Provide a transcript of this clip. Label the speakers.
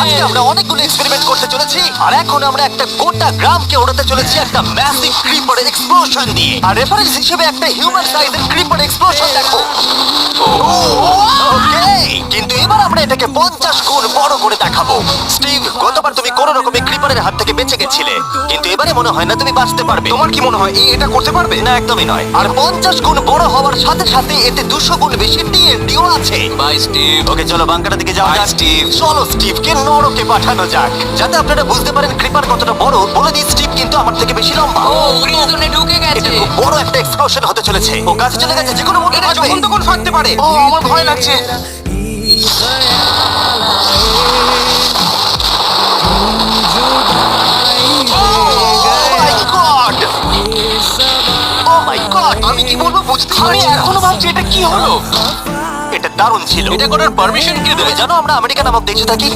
Speaker 1: আজকে আমরা অনেকগুলো এক্সপেরিমেন্ট করতে চলেছি আর এখন আমরা একটা গোটা গ্রামকে ওড়াতে চলেছি একটা ম্যাসিভ ক্রিপার এক্সপ্লোশন দিয়ে। আর রেফারেন্স হিসেবে একটা হিউম্যান সাইজের ক্রিপার এক্সপ্লোশন দেখো। ওকে, কিন্তু এবার আমরা এটাকে 50 গুণ বড় করে দেখাবো। স্টিভ, গতবার তুমি কোনো রকমে ক্রিপারের হাত থেকে বেঁচে গেছিলে, কিন্তু এবারে মনে হয় না তুমি বাঁচতে পারবে।
Speaker 2: তোমার কি মনে হয় এটা করতে পারবে?
Speaker 1: না, একদমই নয়। আর 50 গুণ বড় হওয়ার সাথে সাথে এতে 200 গুণ বেশি টিএনটিও আছে।
Speaker 3: Bye Steve.
Speaker 1: ওকে, চলো বাংকারের দিকে যাওয়া
Speaker 3: Bye,
Speaker 1: যাক।
Speaker 3: Steve.
Speaker 1: চলো স্টিভকে নরকে পাঠানো যাক। যাতে আপনারা বুঝতে পারেন ক্রিপার কতটা বড়, বলে দিই স্টিভ কিন্তু আমার থেকে বেশি লম্বা।
Speaker 3: ও প্রিজনে ঢুকে
Speaker 1: এটা
Speaker 3: গেছে।
Speaker 1: খুব বড় একটা এক্সপ্লোশন হতে চলেছে। ও কাছে চলে গেছে, যে কোনো মুহূর্তে
Speaker 2: এটা
Speaker 1: ফাটবে।
Speaker 2: যখন তখন ফাটতে পারে। ও আমার ভয় লাগছে।
Speaker 1: Oh my God! Oh my God!
Speaker 2: আমি কি বলবো বুঝতে
Speaker 3: আমি
Speaker 2: পারছি না।
Speaker 3: এখনো ভাবছি এটা কি হলো।
Speaker 1: এটা দারুণ ছিল।
Speaker 3: এটা করার পারমিশন কে
Speaker 1: তুমি
Speaker 3: দেবে?
Speaker 1: জানো আমরা আমেরিকা নামক দেশে থাকি।